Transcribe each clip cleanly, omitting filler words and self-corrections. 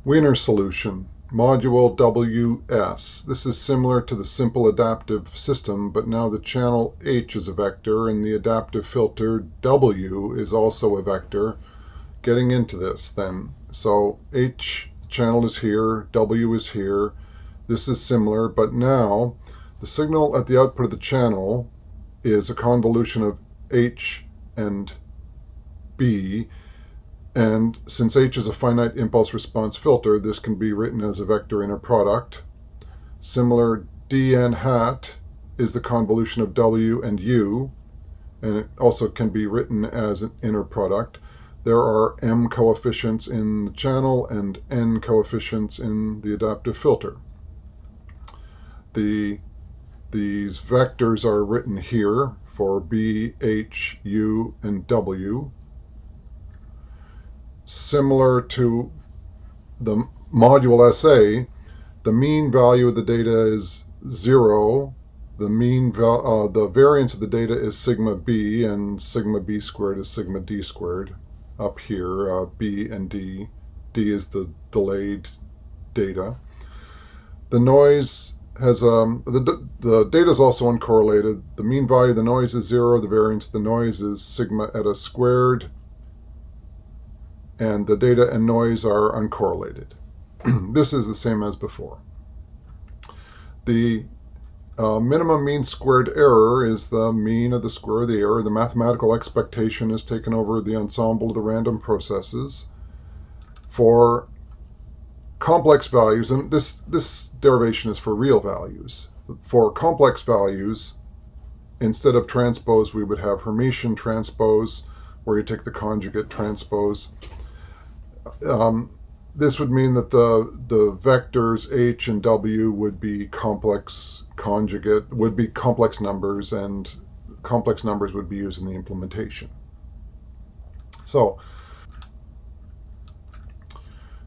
Wiener solution, module WS. This is similar to the simple adaptive system, but now the channel H is a vector and the adaptive filter W is also a vector. Getting into this then. So H channel is here, W is here. This is similar, but now the signal at the output of the channel is a convolution of H and B. And since H is a finite impulse response filter, this can be written as a vector inner product. Similar, dn hat is the convolution of W and U, and it also can be written as an inner product. There are m coefficients in the channel and n coefficients in the adaptive filter. These vectors are written here for B, H, U, and W. Similar to the module SA, the mean value of the data is 0. The variance of the data is sigma b, and sigma b squared is sigma d squared. Up here, b and d. D is the delayed data. The noise has the data is also uncorrelated. The mean value of the noise is 0. The variance of the noise is sigma eta squared. And the data and noise are uncorrelated. This is the same as before. The minimum mean squared error is the mean of the square of the error. The mathematical expectation is taken over the ensemble of the random processes. For complex values, and this derivation is for real values. For complex values, instead of transpose, we would have Hermitian transpose, where you take the conjugate transpose. This would mean that the vectors H and W would be complex numbers, and complex numbers would be used in the implementation. So,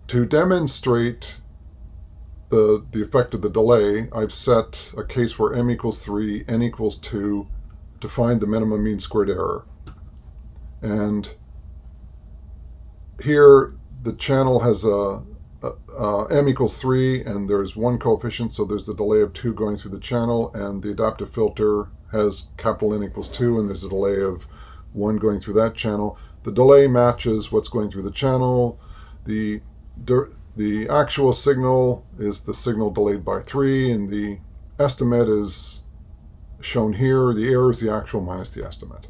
to demonstrate the effect of the delay, I've set a case where m equals 3, n equals 2 to find the minimum mean squared error. And here the channel has m equals 3, and there's one coefficient, so there's a delay of 2 going through the channel, and the adaptive filter has capital N equals 2, and there's a delay of 1 going through that channel. The delay matches what's going through the channel. The actual signal is the signal delayed by 3, and the estimate is shown here. The error is the actual minus the estimate.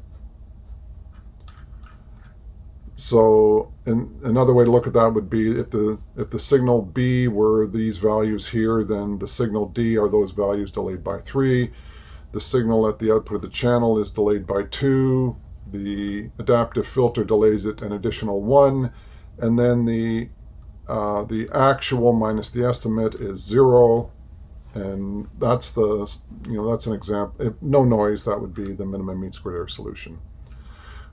So another way to look at that would be if the signal B were these values here, then the signal D are those values delayed by 3. The signal at the output of the channel is delayed by 2. The adaptive filter delays it an additional 1, and then the actual minus the estimate is 0, and that's an example. If no noise, that would be the minimum mean squared error solution.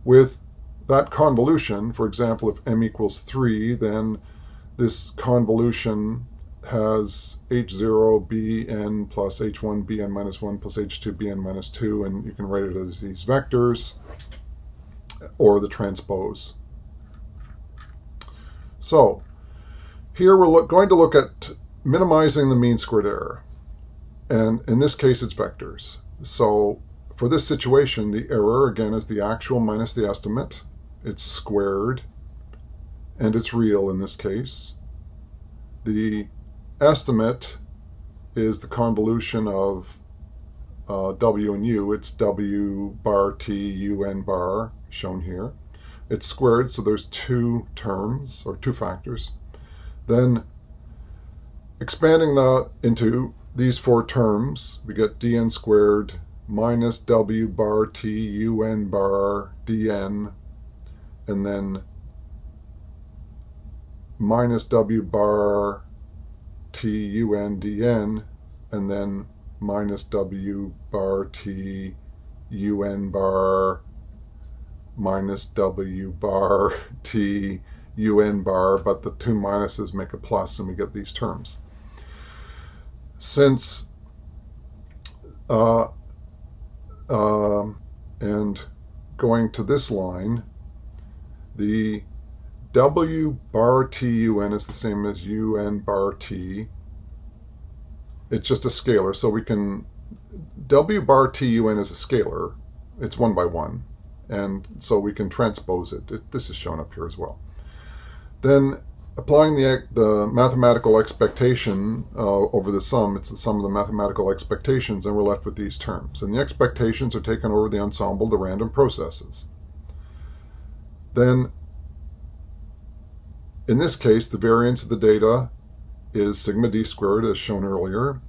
With that convolution, for example, if m equals 3, then this convolution has h0 bn plus h1 bn minus 1 plus h2 bn minus 2, and you can write it as these vectors or the transpose. So here we're going to look at minimizing the mean squared error, and in this case it's vectors. So for this situation, the error again is the actual minus the estimate. It's squared, and it's real in this case. The estimate is the convolution of W and U. It's W bar T U N bar, shown here. It's squared, so there's 2 terms, or 2 factors. Then expanding that into these 4 terms, we get dn squared minus W bar T U N bar dn, and then minus W bar T U N dn, and then minus W bar T U N bar minus W bar T U N bar, but the 2 minuses make a plus, and we get these terms. Since and going to this line, the W bar TUN is the same as UN bar T. It's just a scalar, so we can, W bar TUN is a scalar. It's 1 by 1, and so we can transpose it. This is shown up here as well. Then applying the mathematical expectation over the sum, it's the sum of the mathematical expectations, and we're left with these terms. And the expectations are taken over the ensemble, the random processes. Then, in this case, the variance of the data is sigma d squared, as shown earlier.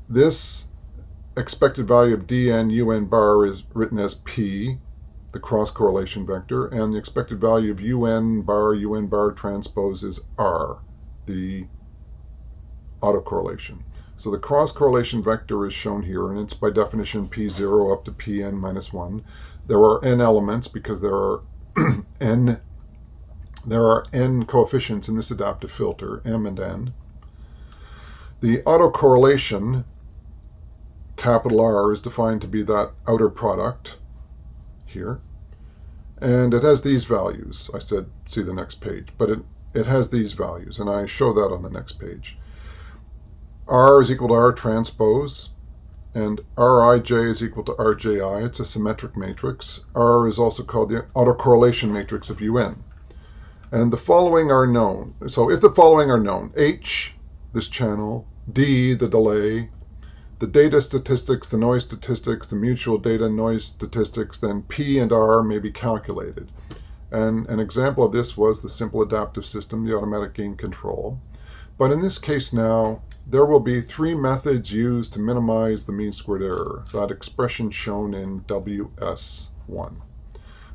This expected value of dn un bar is written as p, the cross-correlation vector, and the expected value of un bar transpose is r, the autocorrelation. So the cross-correlation vector is shown here, and it's by definition p0 up to pn minus 1. There are n elements because there are n coefficients in this adaptive filter, m and n. The autocorrelation, capital R, is defined to be that outer product here. And it has these values. I said see the next page, but it has these values, and I show that on the next page. R is equal to R transpose, and Rij is equal to Rji. It's a symmetric matrix. R is also called the autocorrelation matrix of UN. And the following are known. So if the following are known, H, this channel, D, the delay, the data statistics, the noise statistics, the mutual data noise statistics, then P and R may be calculated. And an example of this was the simple adaptive system, the automatic gain control. But in this case now, there will be 3 methods used to minimize the mean squared error, that expression shown in WS1.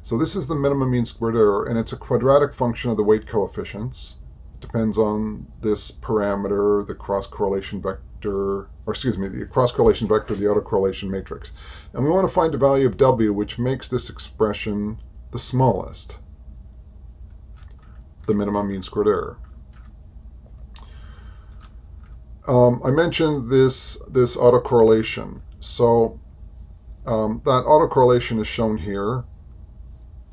So this is the minimum mean squared error, and it's a quadratic function of the weight coefficients. It depends on this parameter, the cross-correlation vector, the cross-correlation vector, the autocorrelation matrix. And we want to find a value of W which makes this expression the smallest, the minimum mean squared error. I mentioned this autocorrelation. So that autocorrelation is shown here.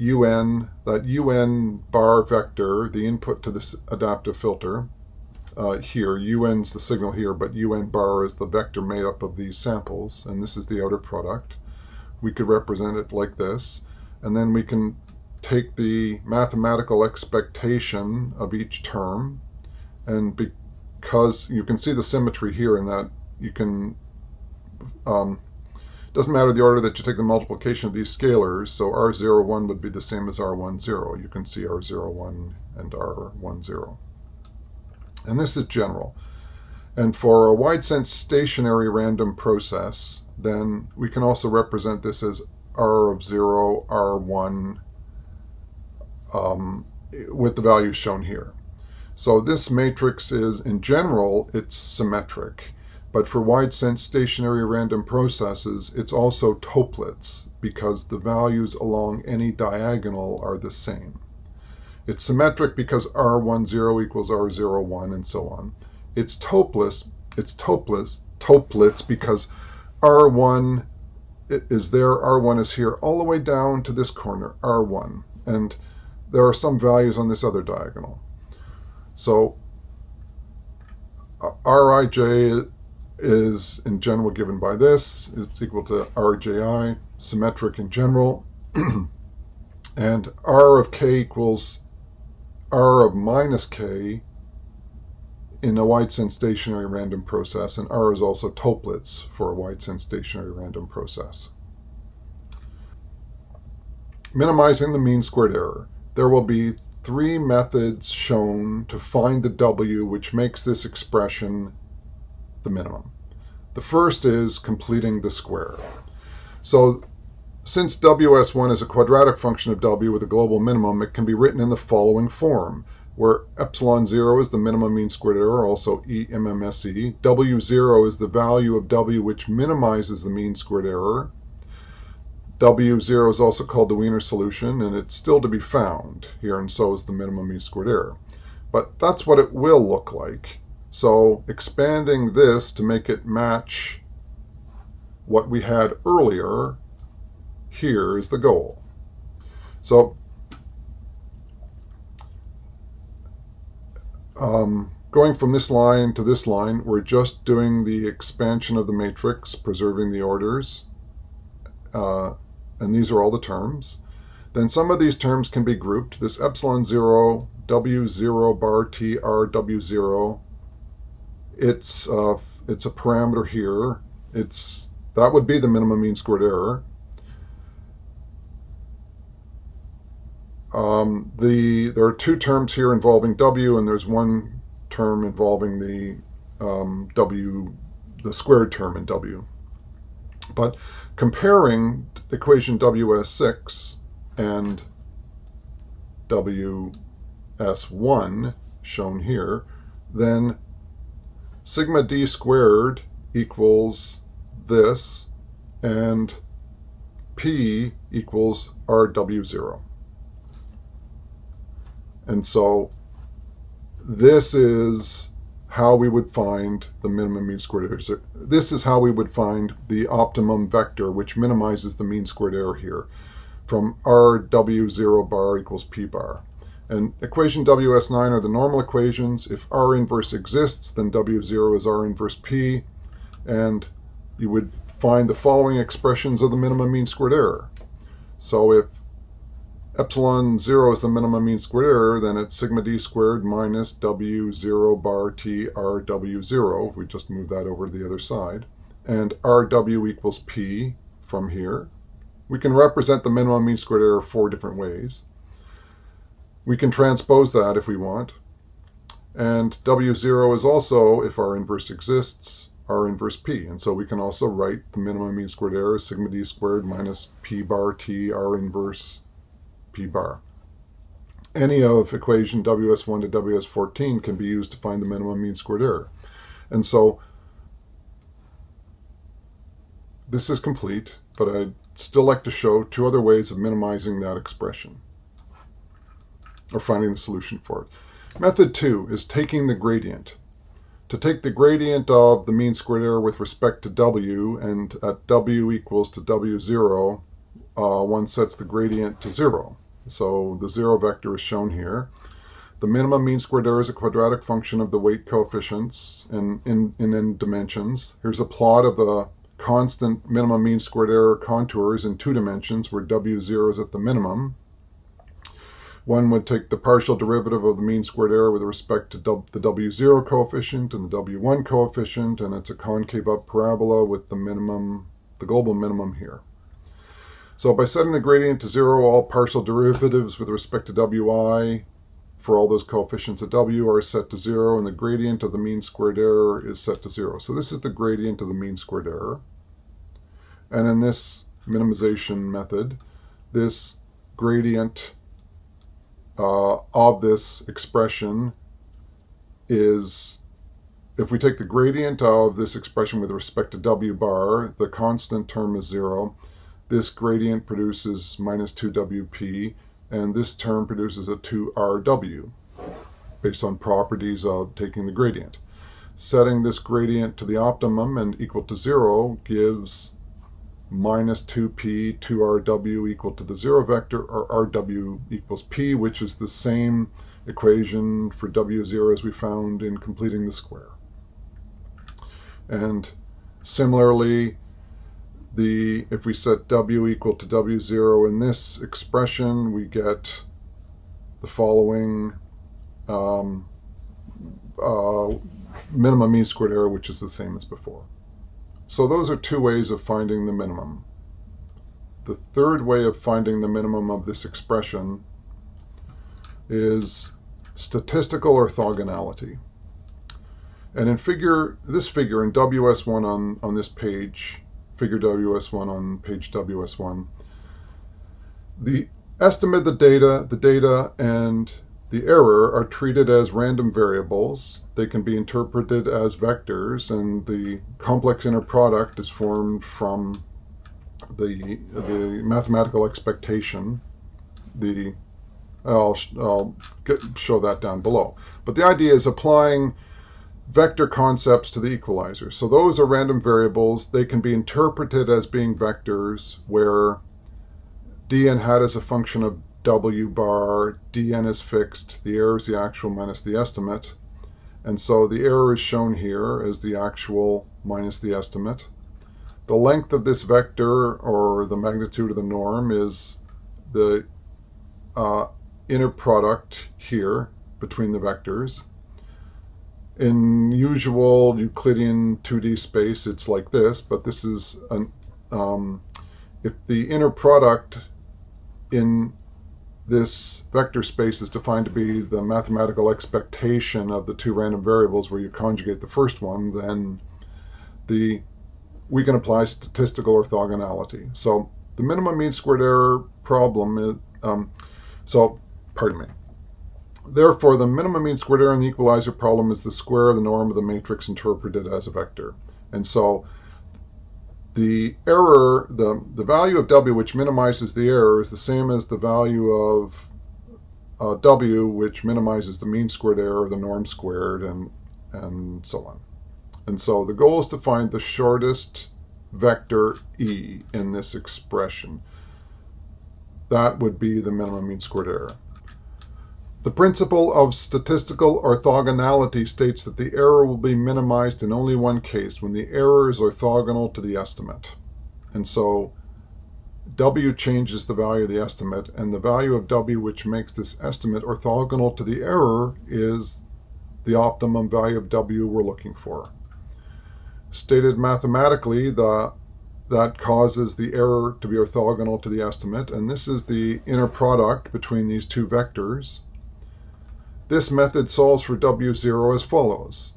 That UN bar vector, the input to this adaptive filter, here, UN's the signal here, but UN bar is the vector made up of these samples, and this is the outer product. We could represent it like this, and then we can take the mathematical expectation of each term, and because you can see the symmetry here in that you can, doesn't matter the order that you take the multiplication of these scalars, so R01 would be the same as R10. You can see R01 and R10. And this is general. And for a wide sense stationary random process, then we can also represent this as R of 0, R1, with the values shown here. So this matrix is, in general, it's symmetric. But for wide sense stationary random processes, it's also toplets because the values along any diagonal are the same. It's symmetric because R10 equals R01 and so on. It's toplets because R1 is there, R1 is here, all the way down to this corner, R1. And there are some values on this other diagonal. So Rij is in general given by this. It's equal to Rji, symmetric in general. And R of k equals R of minus k in a wide sense stationary random process, and R is also toplets for a wide sense stationary random process. Minimizing the mean squared error. There will be 3 methods shown to find the W which makes this expression the minimum. The first is completing the square. So since WS1 is a quadratic function of W with a global minimum, it can be written in the following form, where epsilon 0 is the minimum mean squared error, also EMMSE. W0 is the value of W which minimizes the mean squared error. W0 is also called the Wiener solution, and it's still to be found here, and so is the minimum mean squared error. But that's what it will look like. So expanding this to make it match what we had earlier, here is the goal. So Going from this line to this line, we're just doing the expansion of the matrix, preserving the orders, and these are all the terms. Then some of these terms can be grouped. This epsilon 0, W0 bar T R W0, it's a parameter here. That would be the minimum mean squared error. There are two terms here involving W, and there's one term involving the the squared term in W. But comparing equation WS6 and WS1, shown here, then sigma d squared equals this, and P equals RW0. And so this is how we would find the minimum mean squared error. So this is how we would find the optimum vector, which minimizes the mean squared error here, from RW0 bar equals P bar. And equation WS9 are the normal equations. If R inverse exists, then W0 is R inverse P, and you would find the following expressions of the minimum mean squared error. So if epsilon 0 is the minimum mean squared error, then it's sigma d squared minus W0 bar T RW0. We just move that over to the other side. And RW equals P from here. We can represent the minimum mean squared error 4 different ways. We can transpose that if we want. And W0 is also, if R inverse exists, R inverse P. And so we can also write the minimum mean squared error as sigma d squared minus P bar T R inverse P bar. Any of equation WS1 to WS14 can be used to find the minimum mean squared error. And so this is complete, but I'd still like to show two other ways of minimizing that expression, or finding the solution for it. Method 2 is taking the gradient. To take the gradient of the mean squared error with respect to W, and at W equals to W0, one sets the gradient to 0. So the 0 vector is shown here. The minimum mean squared error is a quadratic function of the weight coefficients in dimensions. Here's a plot of the constant minimum mean squared error contours in 2 dimensions, where W0 is at the minimum. One would take the partial derivative of the mean squared error with respect to the W0 coefficient and the W1 coefficient, and it's a concave up parabola with the global minimum here. So by setting the gradient to 0, all partial derivatives with respect to Wi for all those coefficients of W are set to 0, and the gradient of the mean squared error is set to 0. So this is the gradient of the mean squared error. And in this minimization method, this gradient of this expression is, if we take the gradient of this expression with respect to W bar, the constant term is 0. This gradient produces minus 2WP, and this term produces a 2RW, based on properties of taking the gradient. Setting this gradient to the optimum and equal to 0 gives minus 2P, 2RW equal to the 0 vector, or RW equals P, which is the same equation for W0 as we found in completing the square. And similarly, if we set W equal to W0 in this expression, we get the following minimum mean squared error, which is the same as before. So those are 2 ways of finding the minimum. The third way of finding the minimum of this expression is statistical orthogonality. And in this figure in WS1 on this page, figure WS1 on page WS1, the estimate, the data, and the error are treated as random variables. They can be interpreted as vectors, and the complex inner product is formed from the mathematical expectation. I'll show that down below. But the idea is applying vector concepts to the equalizer. So those are random variables. They can be interpreted as being vectors, where dn hat is a function of W bar, dn is fixed, the error is the actual minus the estimate. And so the error is shown here as the actual minus the estimate. The length of this vector, or the magnitude of the norm, is the inner product here between the vectors. In usual Euclidean 2D space, it's like this, but this is if the inner product in this vector space is defined to be the mathematical expectation of the two random variables where you conjugate the first one, then we can apply statistical orthogonality. So the minimum mean squared error problem is, Therefore, the minimum mean squared error in the equalizer problem is the square of the norm of the matrix interpreted as a vector. And so the error, the value of W which minimizes the error is the same as the value of W which minimizes the mean squared error, the norm squared, and so on. And so the goal is to find the shortest vector E in this expression. That would be the minimum mean squared error. The principle of statistical orthogonality states that the error will be minimized in only one case, when the error is orthogonal to the estimate. And so W changes the value of the estimate, and the value of W which makes this estimate orthogonal to the error is the optimum value of W we're looking for. Stated mathematically, that causes the error to be orthogonal to the estimate, and this is the inner product between these two vectors. This method solves for W0 as follows.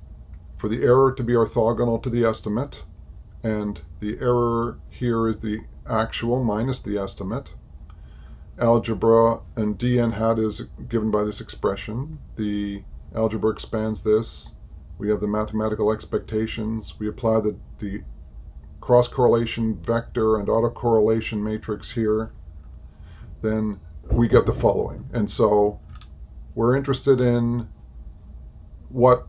For the error to be orthogonal to the estimate, and the error here is the actual minus the estimate. Algebra and dn hat is given by this expression. The algebra expands this. We have the mathematical expectations. We apply the cross-correlation vector and autocorrelation matrix here. Then we get the following. And so we're interested in what,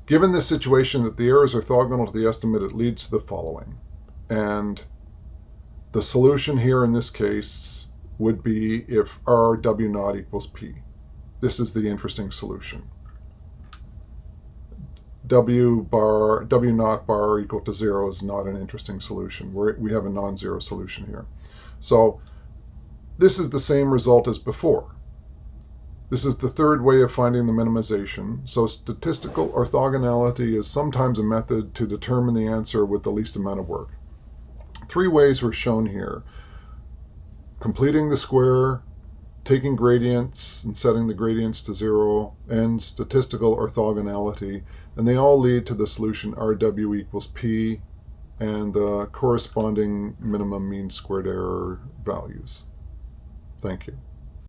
given this situation that the error is orthogonal to the estimate, it leads to the following. And the solution here in this case would be if R W naught equals P. This is the interesting solution. W naught bar equal to 0 is not an interesting solution. We have a non-zero solution here. So this is the same result as before. This is the third way of finding the minimization. So statistical orthogonality is sometimes a method to determine the answer with the least amount of work. Three ways were shown here: completing the square, taking gradients and setting the gradients to 0, and statistical orthogonality. And they all lead to the solution RW equals P and the corresponding minimum mean squared error values. Thank you.